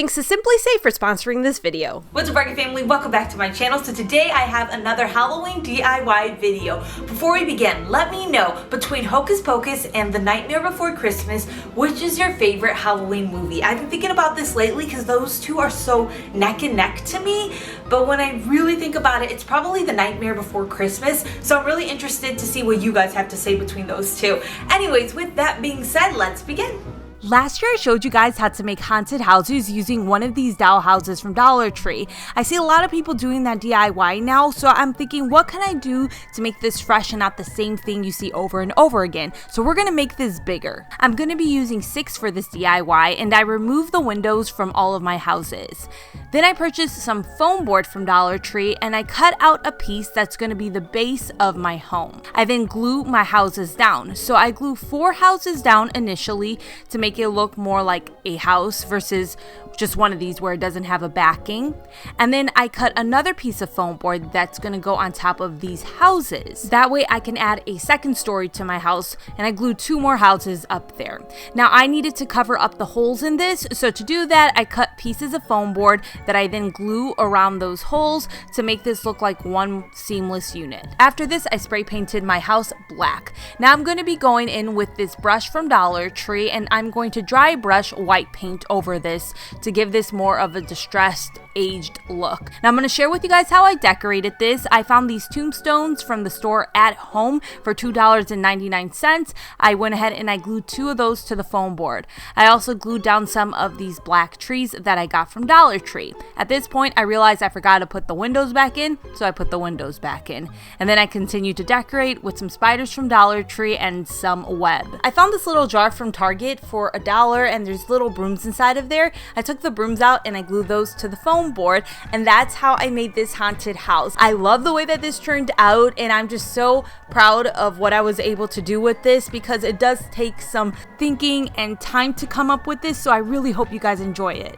Thanks to SimpliSafe for sponsoring this video. What's up, Rocket family? Welcome back to my channel. So today I have another Halloween DIY video. Before we begin, let me know, between Hocus Pocus and The Nightmare Before Christmas, which is your favorite Halloween movie? I've been thinking about this lately because those two are so neck and neck to me. But when I really think about it, it's probably The Nightmare Before Christmas. So I'm really interested to see what you guys have to say between those two. Anyways, with that being said, let's begin. Last year I showed you guys how to make haunted houses using one of these doll houses from Dollar Tree. I see a lot of people doing that DIY now, so I'm thinking, what can I do to make this fresh and not the same thing you see over and over again? So we're gonna make this bigger. I'm gonna be using 6 for this DIY, and I removed the windows from all of my houses. Then I purchased some foam board from Dollar Tree, and I cut out a piece that's gonna be the base of my home. I then glue my houses down. So I glue 4 houses down initially to make it look more like a house versus just one of these where it doesn't have a backing. And then I cut another piece of foam board that's going to go on top of these houses. That way I can add a second story to my house, and I glued 2 more houses up there. Now I needed to cover up the holes in this, so to do that I cut pieces of foam board that I then glue around those holes to make this look like one seamless unit. After this I spray painted my house black. Now I'm going to be going in with this brush from Dollar Tree, and I'm going to dry brush white paint over this to give this more of a distressed, aged look. Now I'm going to share with you guys how I decorated this. I found these tombstones from the store at home for $2.99. I went ahead and I glued 2 of those to the foam board. I also glued down some of these black trees that I got from Dollar Tree. At this point I realized I forgot to put the windows back in, so I put the windows back in. And then I continued to decorate with some spiders from Dollar Tree and some web. I found this little jar from Target for $1, and there's little brooms inside of there. I took the brooms out and I glued those to the foam board, and that's how I made this haunted house. I love the way that this turned out, and I'm just so proud of what I was able to do with this, because it does take some thinking and time to come up with this, so I really hope you guys enjoy it.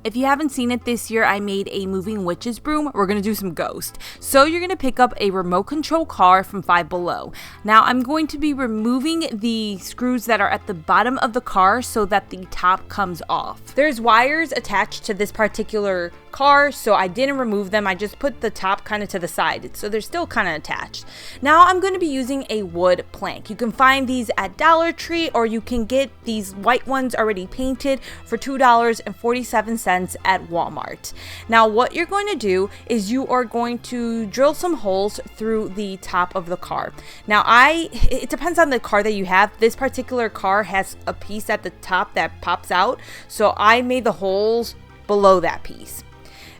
If you haven't seen it, this year I made a moving witch's broom. We're going to do some ghost. So you're going to pick up a remote control car from Five Below. Now I'm going to be removing the screws that are at the bottom of the car so that the top comes off. There's wires attached to this particular car, so I didn't remove them. I just put the top kind of to the side, so they're still kind of attached. Now I'm going to be using a wood plank. You can find these at Dollar Tree, or you can get these white ones already painted for $2.47 at Walmart. Now what you're going to do is you are going to drill some holes through the top of the car. Now it depends on the car that you have. This particular car has a piece at the top that pops out, so I made the holes below that piece.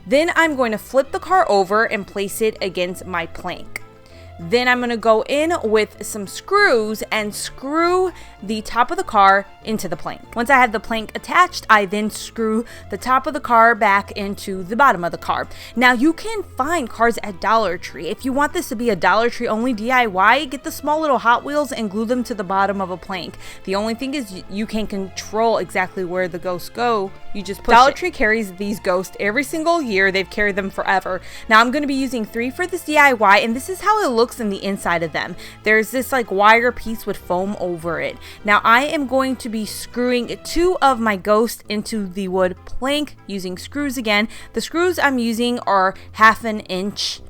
Then I'm going to flip the car over and place it against my plank. Then I'm going to go in with some screws and screw the top of the car into the plank. Once I have the plank attached, I then screw the top of the car back into the bottom of the car. Now you can find cars at Dollar Tree. If you want this to be a Dollar Tree only DIY, get the small little Hot Wheels and glue them to the bottom of a plank. The only thing is you can control exactly where the ghosts go. You just push Dollar Tree carries these ghosts every single year. They've carried them forever. Now I'm going to be using 3 for this DIY, and this is how it looks in the inside of them. There's this like wire piece with foam over it. Now I am going to be screwing 2 of my ghosts into the wood plank using screws again. The screws I'm using are 1/2 inch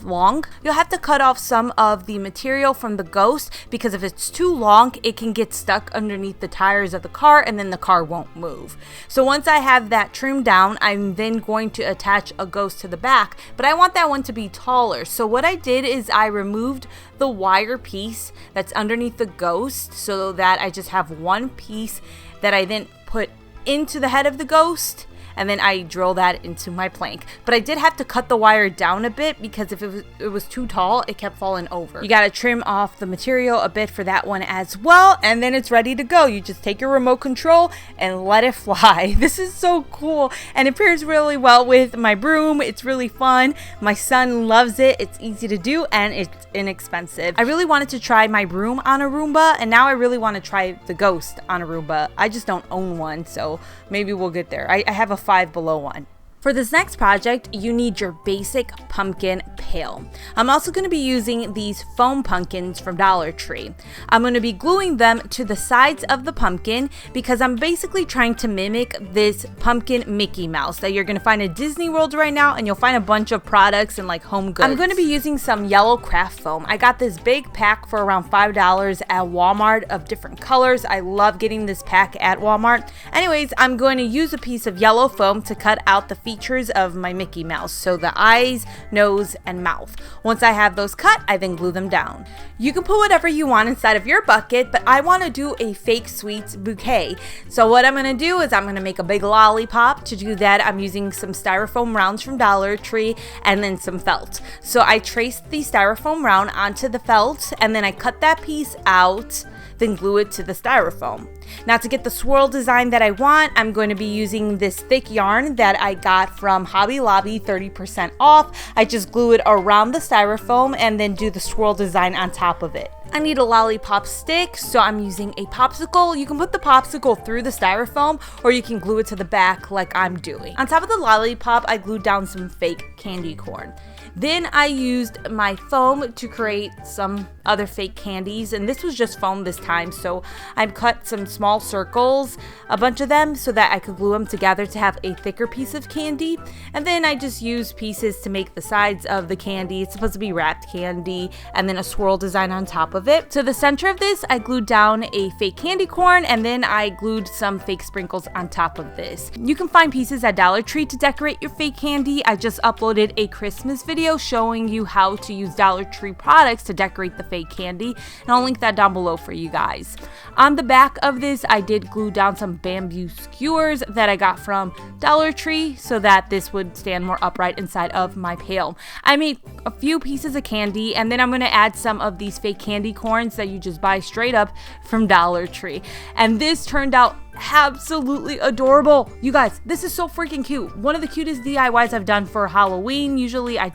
long. You'll have to cut off some of the material from the ghost, because if it's too long it can get stuck underneath the tires of the car and then the car won't move. So once I have that trimmed down, I'm then going to attach a ghost to the back, but I want that one to be taller. So what I did is I removed the wire piece that's underneath the ghost so that I just have one piece that I then put into the head of the ghost, and then I drill that into my plank. But I did have to cut the wire down a bit, because if it was too tall, it kept falling over. You gotta trim off the material a bit for that one as well, and then it's ready to go. You just take your remote control and let it fly. This is so cool, and it pairs really well with my broom. It's really fun. My son loves it. It's easy to do, and it's inexpensive. I really wanted to try my broom on a Roomba, and now I really want to try the ghost on a Roomba. I just don't own one, so maybe we'll get there. I have a Five Below one. For this next project, you need your basic pumpkin pail. I'm also going to be using these foam pumpkins from Dollar Tree. I'm going to be gluing them to the sides of the pumpkin because I'm basically trying to mimic this pumpkin Mickey Mouse that you're going to find at Disney World right now, and you'll find a bunch of products and like home goods. I'm going to be using some yellow craft foam. I got this big pack for around $5 at Walmart of different colors. I love getting this pack at Walmart. Anyways, I'm going to use a piece of yellow foam to cut out the features of my Mickey Mouse, so the eyes, nose, and mouth. Once I have those cut, I then glue them down. You can put whatever you want inside of your bucket, but I want to do a fake sweets bouquet. So what I'm going to do is I'm going to make a big lollipop. To do that, I'm using some styrofoam rounds from Dollar Tree and then some felt. So I traced the styrofoam round onto the felt, and then I cut that piece out, then glue it to the styrofoam. Now to get the swirl design that I want, I'm going to be using this thick yarn that I got from Hobby Lobby, 30% off. I just glue it around the styrofoam and then do the swirl design on top of it. I need a lollipop stick, so I'm using a popsicle. You can put the popsicle through the styrofoam or you can glue it to the back like I'm doing. On top of the lollipop, I glued down some fake candy corn. Then I used my foam to create some other fake candies, and this was just foam this time, so I cut some small circles, a bunch of them, so that I could glue them together to have a thicker piece of candy. And then I just used pieces to make the sides of the candy. It's supposed to be wrapped candy, and then a swirl design on top of it. To the center of this, I glued down a fake candy corn, and then I glued some fake sprinkles on top of this. You can find pieces at Dollar Tree to decorate your fake candy. I just uploaded a Christmas video showing you how to use Dollar Tree products to decorate the fake candy, and I'll link that down below for you guys. On the back of this, I did glue down some bamboo skewers that I got from Dollar Tree so that this would stand more upright inside of my pail. I made a few pieces of candy, and then I'm going to add some of these fake candy corns that you just buy straight up from Dollar Tree, and this turned out absolutely adorable. You guys, this is so freaking cute. One of the cutest DIYs I've done for Halloween. Usually I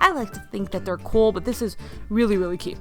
like to think that they're cool, but this is really, really cute.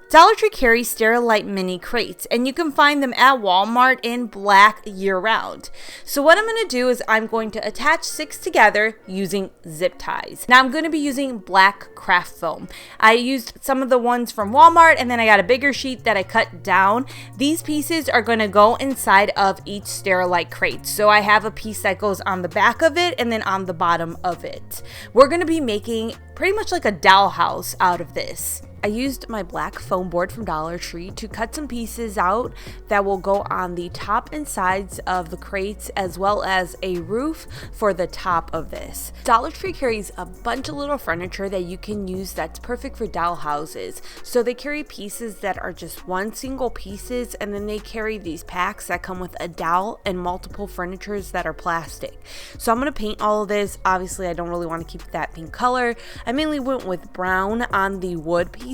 Dollar Tree carries Sterilite mini crates, and you can find them at Walmart in black year-round. So what I'm going to do is I'm going to attach 6 together using zip ties. Now I'm going to be using black craft foam. I used some of the ones from Walmart, and then I got a bigger sheet that I cut down. These pieces are going to go inside of each Sterilite crate. So I have a piece that goes on the back of it and then on the bottom of it. We're going to be making pretty much like a dollhouse out of this. I used my black foam board from Dollar Tree to cut some pieces out that will go on the top and sides of the crates, as well as a roof for the top of this. Dollar Tree carries a bunch of little furniture that you can use that's perfect for doll houses. So they carry pieces that are just one single pieces, and then they carry these packs that come with a dowel and multiple furnitures that are plastic. So I'm going to paint all of this. Obviously, I don't really want to keep that pink color. I mainly went with brown on the wood pieces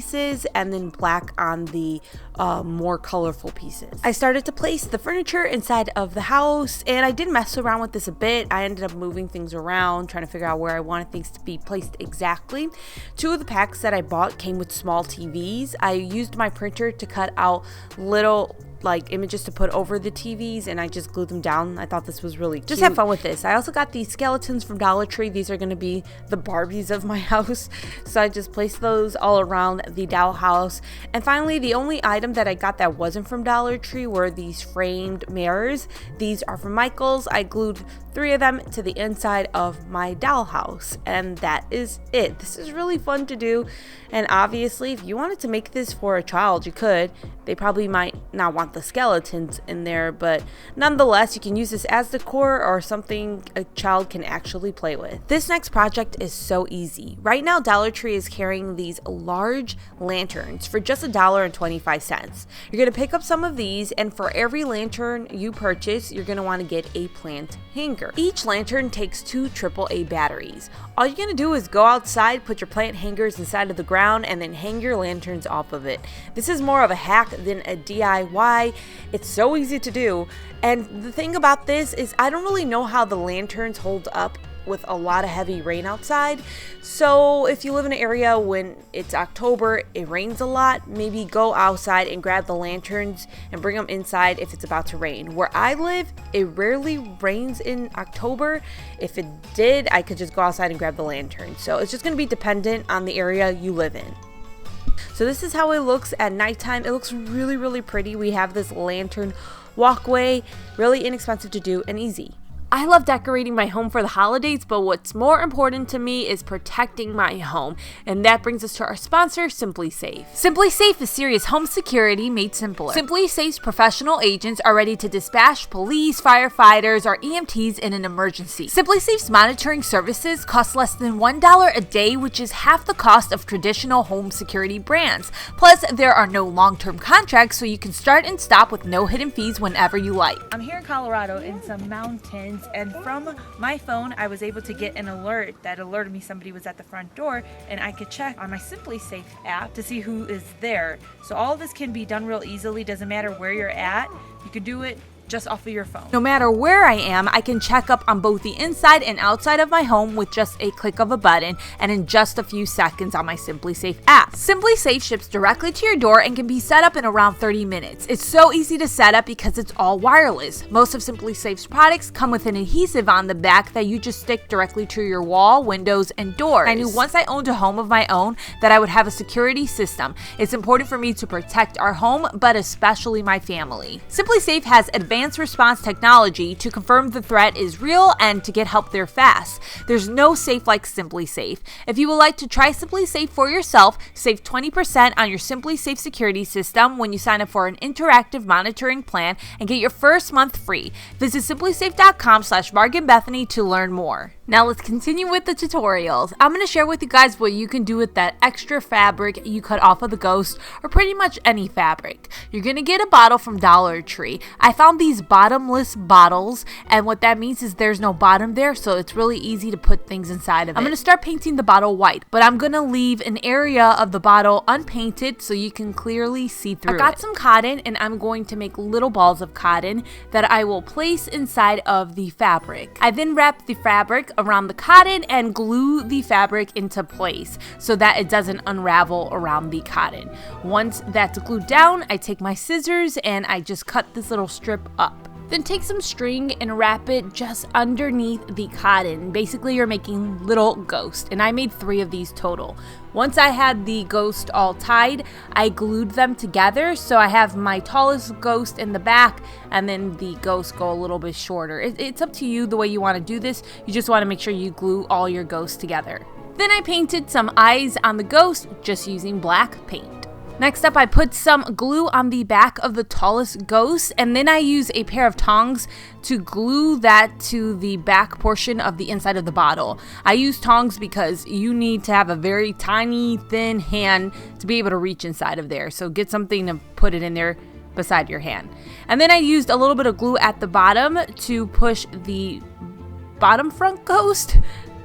and then black on the more colorful pieces. I started to place the furniture inside of the house, and I did mess around with this a bit. I ended up moving things around, trying to figure out where I wanted things to be placed exactly. 2 of the packs that I bought came with small TVs. I used my printer to cut out little images to put over the TVs, and I just glued them down. I thought this was really cute. Just have fun with this. I also got these skeletons from Dollar Tree. These are going to be the Barbies of my house. So I just placed those all around the doll house. And finally, the only item that I got that wasn't from Dollar Tree were these framed mirrors. These are from Michael's. I glued 3 of them to the inside of my doll house, and that is it. This is really fun to do, and obviously if you wanted to make this for a child, you could. They probably might not want the skeletons in there, but nonetheless, you can use this as decor or something a child can actually play with. This next project is so easy. Right now, Dollar Tree is carrying these large lanterns for just $1.25. You're going to pick up some of these, and for every lantern you purchase, you're going to want to get a plant hanger. Each lantern takes 2 AAA batteries. All you're going to do is go outside, put your plant hangers inside of the ground, and then hang your lanterns off of it. This is more of a hack than a DIY. It's so easy to do, and the thing about this is I don't really know how the lanterns hold up with a lot of heavy rain outside. So if you live in an area when it's October, it rains a lot, maybe go outside and grab the lanterns and bring them inside if it's about to rain. Where I live, it rarely rains in October. If it did, I could just go outside and grab the lantern. So it's just going to be dependent on the area you live in. So this is how it looks at nighttime. It looks really, really pretty. We have this lantern walkway, really inexpensive to do and easy. I love decorating my home for the holidays, but what's more important to me is protecting my home. And that brings us to our sponsor, SimpliSafe. SimpliSafe is serious home security made simpler. SimpliSafe's professional agents are ready to dispatch police, firefighters, or EMTs in an emergency. SimpliSafe's monitoring services cost less than $1 a day, which is half the cost of traditional home security brands. Plus, there are no long-term contracts, so you can start and stop with no hidden fees whenever you like. I'm here in Colorado in some mountains, and from my phone I was able to get an alert that alerted me somebody was at the front door, and I could check on my SimpliSafe app to see who is there. So all of this can be done real easily. Doesn't matter where you're at, you could do it just off of your phone. No matter where I am, I can check up on both the inside and outside of my home with just a click of a button and in just a few seconds on my SimpliSafe app. SimpliSafe ships directly to your door and can be set up in around 30 minutes. It's so easy to set up because it's all wireless. Most of SimpliSafe's products come with an adhesive on the back that you just stick directly to your wall, windows, and doors. I knew once I owned a home of my own that I would have a security system. It's important for me to protect our home, but especially my family. SimpliSafe has advanced response technology to confirm the threat is real and to get help there fast. There's no safe like SimpliSafe. If you would like to try SimpliSafe for yourself, save 20% on your SimpliSafe security system when you sign up for an interactive monitoring plan and get your first month free. Visit simplisafe.com/bargainbethany to learn more. Now let's continue with the tutorials. I'm going to share with you guys what you can do with that extra fabric you cut off of the ghost, or pretty much any fabric. You're going to get a bottle from Dollar Tree. I found these bottomless bottles, and what that means is there's no bottom there, so it's really easy to put things inside of it. I'm going to start painting the bottle white, but I'm going to leave an area of the bottle unpainted so you can clearly see through it. I got some cotton, and I'm going to make little balls of cotton that I will place inside of the fabric. I then wrap the fabric around the cotton and glue the fabric into place so that it doesn't unravel around the cotton. Once that's glued down, I take my scissors and I just cut this little strip up. Then take some string and wrap it just underneath the cotton. Basically, you're making little ghosts, and I made 3 of these total. Once I had the ghost all tied, I glued them together, so I have my tallest ghost in the back, and then the ghosts go a little bit shorter. It's up to you the way you want to do this. You just want to make sure you glue all your ghosts together. Then I painted some eyes on the ghost just using black paint. Next up, I put some glue on the back of the tallest ghost, and then I use a pair of tongs to glue that to the back portion of the inside of the bottle. I use tongs because you need to have a very tiny, thin hand to be able to reach inside of there. So get something to put it in there beside your hand. And then I used a little bit of glue at the bottom to push the bottom front ghost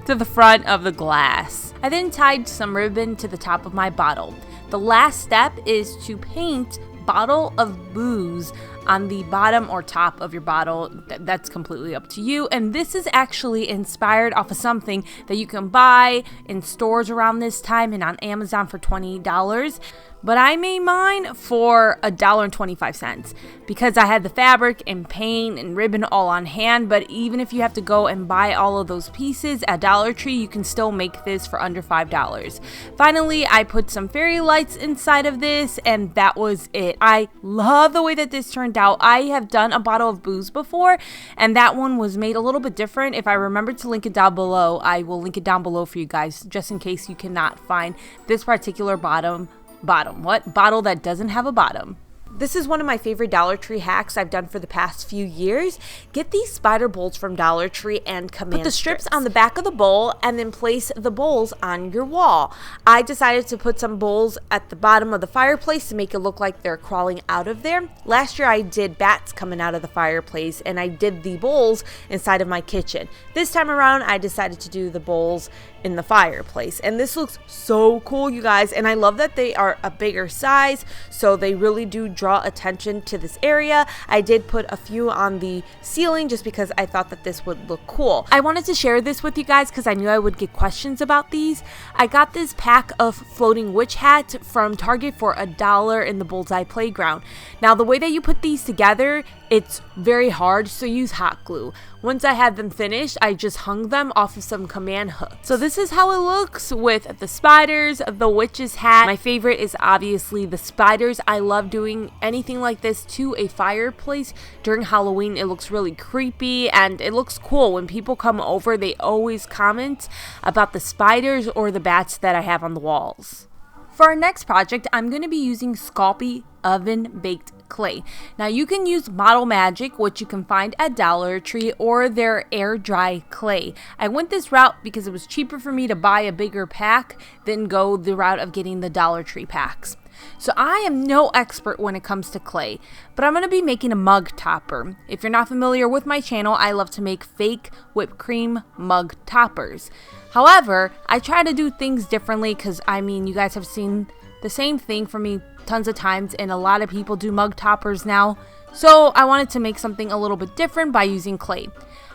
to the front of the glass. I then tied some ribbon to the top of my bottle. The last step is to paint bottle of booze on the bottom or top of your bottle. That's completely up to you. And this is actually inspired off of something that you can buy in stores around this time and on Amazon for $20. But I made mine for $1.25 because I had the fabric and paint and ribbon all on hand. But even if you have to go and buy all of those pieces at Dollar Tree, you can still make this for under $5. Finally, I put some fairy lights inside of this, and that was it. I love the way that this turned out. I have done a bottle of booze before, and that one was made a little bit different. If I remember to link it down below, I will link it down below for you guys, just in case you cannot find this particular bottle that doesn't have a bottom. This is one of my favorite Dollar Tree hacks I've done for the past few years. Get these spider bowls from Dollar Tree and command Put the strips on the back of the bowl and then place the bowls on your wall. I decided to put some bowls at the bottom of the fireplace to make it look like they're crawling out of there. Last year I did bats coming out of the fireplace, and I did the bowls inside of my kitchen. This time around I decided to do the bowls in the fireplace, and this looks so cool, you guys. And I love that they are a bigger size, so they really do draw attention to this area, I did put a few on the ceiling just because I thought that this would look cool. I wanted to share this with you guys because I knew I would get questions about these. I got this pack of floating witch hats from Target for $1 in the Bullseye Playground. Now the way that you put these together, it's very hard, so use hot glue. Once I had them finished, I just hung them off of some command hooks. So this is how it looks with the spiders, the witch's hat. My favorite is obviously the spiders. I love doing anything like this to a fireplace during Halloween. It looks really creepy and it looks cool. When people come over, they always comment about the spiders or the bats that I have on the walls. For our next project, I'm going to be using Sculpey oven baked clay. Now you can use Model Magic, which you can find at Dollar Tree, or their air dry clay. I went this route because it was cheaper for me to buy a bigger pack than go the route of getting the Dollar Tree packs. So I am no expert when it comes to clay, but I'm going to be making a mug topper. If you're not familiar with my channel, I love to make fake whipped cream mug toppers. However, I try to do things differently because, I mean, you guys have seen the same thing from me tons of times, and a lot of people do mug toppers now. So I wanted to make something a little bit different by using clay.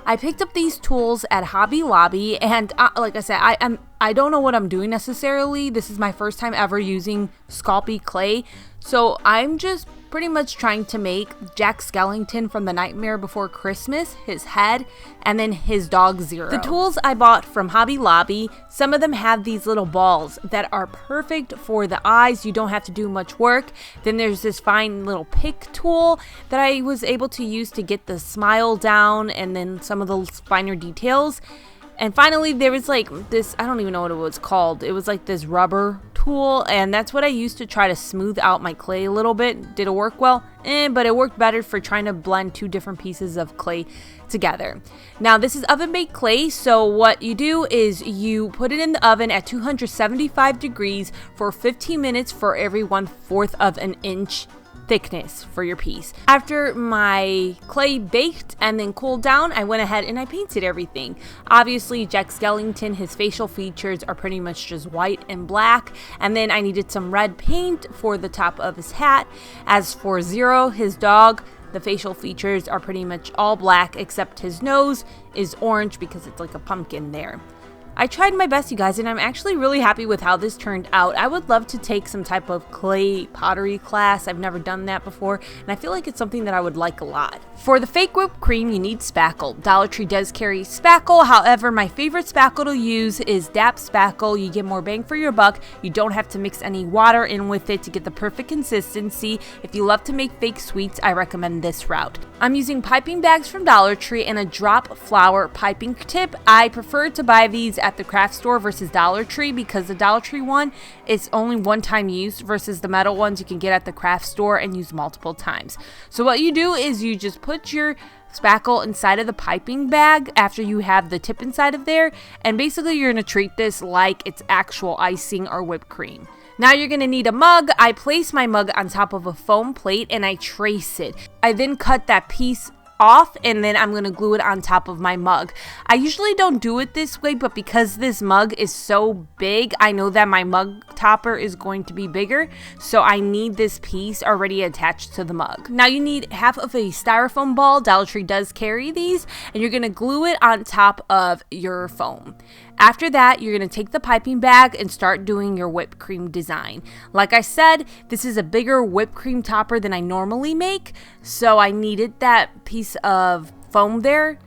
I picked up these tools at Hobby Lobby, and like I said, I don't know what I'm doing necessarily. This is my first time ever using Sculpey clay, so I'm just pretty much trying to make Jack Skellington from The Nightmare Before Christmas, his head, and then his dog Zero. The tools I bought from Hobby Lobby, some of them have these little balls that are perfect for the eyes. You don't have to do much work. Then there's this fine little pick tool that I was able to use to get the smile down and then some of the finer details. And finally, there was like this, I don't even know what it was called. It was like this rubber tool, and that's what I used to try to smooth out my clay a little bit. Did it work well? But it worked better for trying to blend two different pieces of clay together. Now, this is oven baked clay, so what you do is you put it in the oven at 275 degrees for 15 minutes for every 1/4 of an inch thickness for your piece. After my clay baked and then cooled down, I went ahead and I painted everything. Obviously, Jack Skellington, his facial features are pretty much just white and black, and then I needed some red paint for the top of his hat. As for Zero, his dog, the facial features are pretty much all black except his nose is orange because it's like a pumpkin there. I tried my best, you guys, and I'm actually really happy with how this turned out. I would love to take some type of clay pottery class. I've never done that before, and I feel like it's something that I would like a lot. For the fake whipped cream, you need spackle. Dollar Tree does carry spackle. However, my favorite spackle to use is DAP SPACKLE. You get more bang for your buck. You don't have to mix any water in with it to get the perfect consistency. If you love to make fake sweets, I recommend this route. I'm using piping bags from Dollar Tree and a drop flower piping tip. I prefer to buy these at the craft store versus Dollar Tree because the Dollar Tree one is only one-time use versus the metal ones you can get at the craft store and use multiple times. So what you do is you just put your spackle inside of the piping bag after you have the tip inside of there, and basically you're going to treat this like it's actual icing or whipped cream. Now you're going to need a mug. I place my mug on top of a foam plate and I trace it. I then cut that piece off and then I'm going to glue it on top of my mug. I usually don't do it this way, but because this mug is so big, I know that my mug topper is going to be bigger, so I need this piece already attached to the mug. Now you need half of a styrofoam ball. Dollar Tree does carry these, and you're going to glue it on top of your foam. After that, you're going to take the piping bag and start doing your whipped cream design. Like I said, this is a bigger whipped cream topper than I normally make, so I needed that piece of foam there.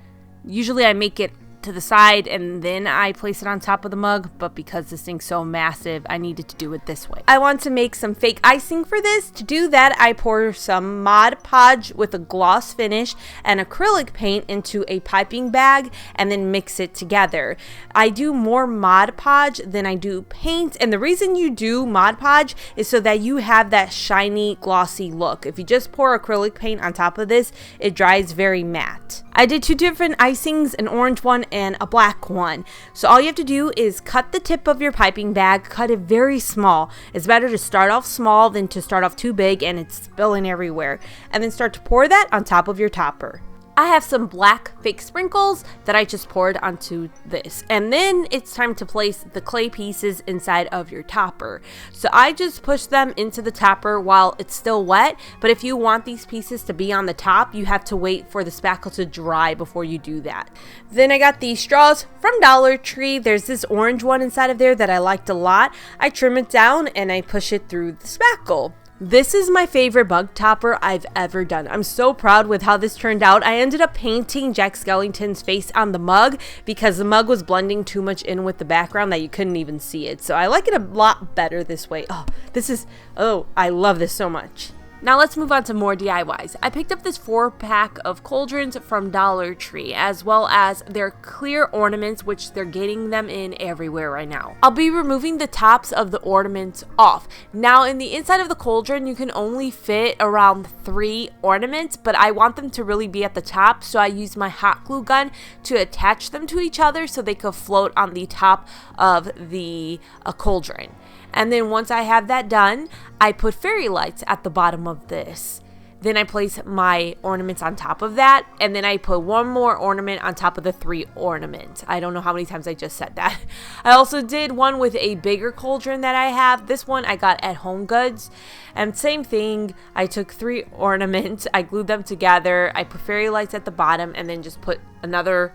Usually I make it to the side and then I place it on top of the mug, but because this thing's so massive, I needed to do it this way. I want to make some fake icing for this. To do that, I pour some Mod Podge with a gloss finish and acrylic paint into a piping bag and then mix it together. I do more Mod Podge than I do paint, and the reason you do Mod Podge is so that you have that shiny, glossy look. If you just pour acrylic paint on top of this, it dries very matte. I did two different icings, an orange one and a black one. So all you have to do is cut the tip of your piping bag, cut it very small. It's better to start off small than to start off too big and it's spilling everywhere. And then start to pour that on top of your topper. I have some black fake sprinkles that I just poured onto this. And then it's time to place the clay pieces inside of your topper. So I just push them into the topper while it's still wet. But if you want these pieces to be on the top, you have to wait for the spackle to dry before you do that. Then I got these straws from Dollar Tree. There's this orange one inside of there that I liked a lot. I trim it down and I push it through the spackle. This is my favorite bug topper I've ever done. I'm so proud with how this turned out. I ended up painting Jack Skellington's face on the mug because the mug was blending too much in with the background that you couldn't even see it. So I like it a lot better this way. I love this so much. Now let's move on to more DIYs. I picked up this 4-pack of cauldrons from Dollar Tree, as well as their clear ornaments, which they're getting them in everywhere right now. I'll be removing the tops of the ornaments off. Now in the inside of the cauldron, you can only fit around 3 ornaments, but I want them to really be at the top, so I use my hot glue gun to attach them to each other so they could float on the top of the cauldron. And then once I have that done, I put fairy lights at the bottom of this. Then I place my ornaments on top of that, and then I put one more ornament on top of the 3 ornaments. I don't know how many times I just said that. I also did one with a bigger cauldron that I have. This one I got at Home Goods. And same thing, I took 3 ornaments, I glued them together, I put fairy lights at the bottom, and then just put another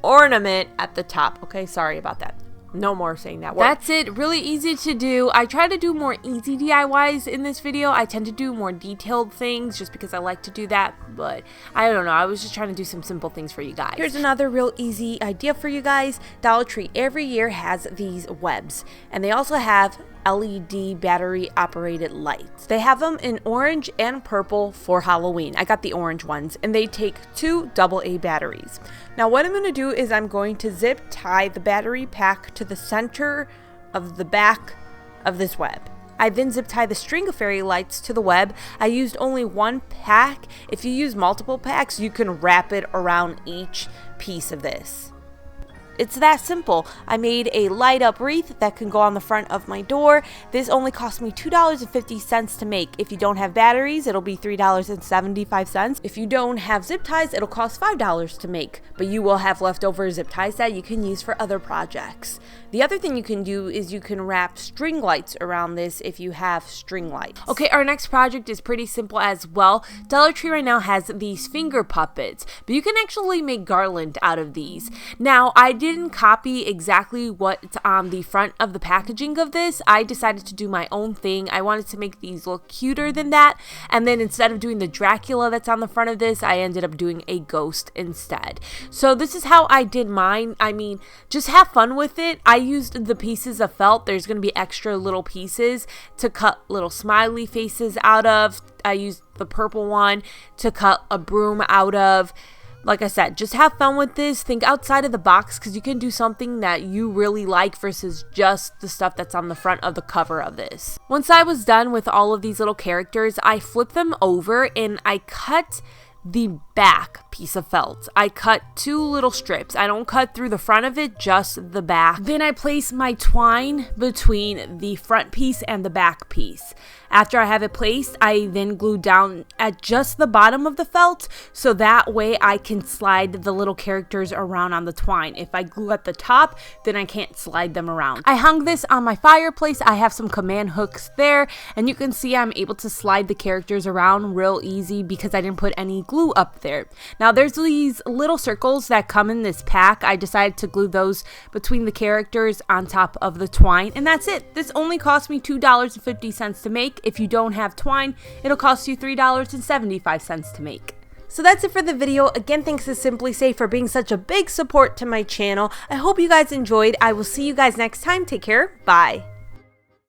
ornament at the top. Okay, sorry about that. No more saying that word. That's it. Really easy to do. I try to do more easy DIYs in this video. I tend to do more detailed things just because I like to do that. But I don't know. I was just trying to do some simple things for you guys. Here's another real easy idea for you guys. Dollar Tree every year has these webs. And they also have LED battery operated lights. They have them in orange and purple for Halloween. I got the orange ones and they take 2 AA batteries. Now what I'm going to do is I'm going to zip tie the battery pack to the center of the back of this web. I then zip tie the string of fairy lights to the web. I used only 1 pack. If you use multiple packs, you can wrap it around each piece of this. It's that simple. I made a light up wreath that can go on the front of my door. This only cost me $2.50 to make. If you don't have batteries, it'll be $3.75. If you don't have zip ties, it'll cost $5 to make, but you will have leftover zip ties that you can use for other projects. The other thing you can do is you can wrap string lights around this if you have string lights. Okay, our next project is pretty simple as well. Dollar Tree right now has these finger puppets, but you can actually make garland out of these. Now, I didn't copy exactly what's on the front of the packaging of this. I decided to do my own thing. I wanted to make these look cuter than that, and then instead of doing the Dracula that's on the front of this, I ended up doing a ghost instead. So this is how I did mine. I mean, just have fun with it. I used the pieces of felt. There's going to be extra little pieces to cut little smiley faces out of. I used the purple one to cut a broom out of. Like I said, just have fun with this. Think outside of the box because you can do something that you really like versus just the stuff that's on the front of the cover of this. Once I was done with all of these little characters, I flipped them over and I cut the back piece of felt. I cut 2 little strips. I don't cut through the front of it, just the back. Then I place my twine between the front piece and the back piece. After I have it placed, I then glue down at just the bottom of the felt so that way I can slide the little characters around on the twine. If I glue at the top, then I can't slide them around. I hung this on my fireplace. I have some command hooks there, and you can see I'm able to slide the characters around real easy because I didn't put any glue up there. Now there's these little circles that come in this pack. I decided to glue those between the characters on top of the twine, and that's it. This only cost me $2.50 to make. If you don't have twine, it'll cost you $3.75 to make. So that's it for the video. Again, thanks to SimpliSafe for being such a big support to my channel. I hope you guys enjoyed. I will see you guys next time. Take care. Bye.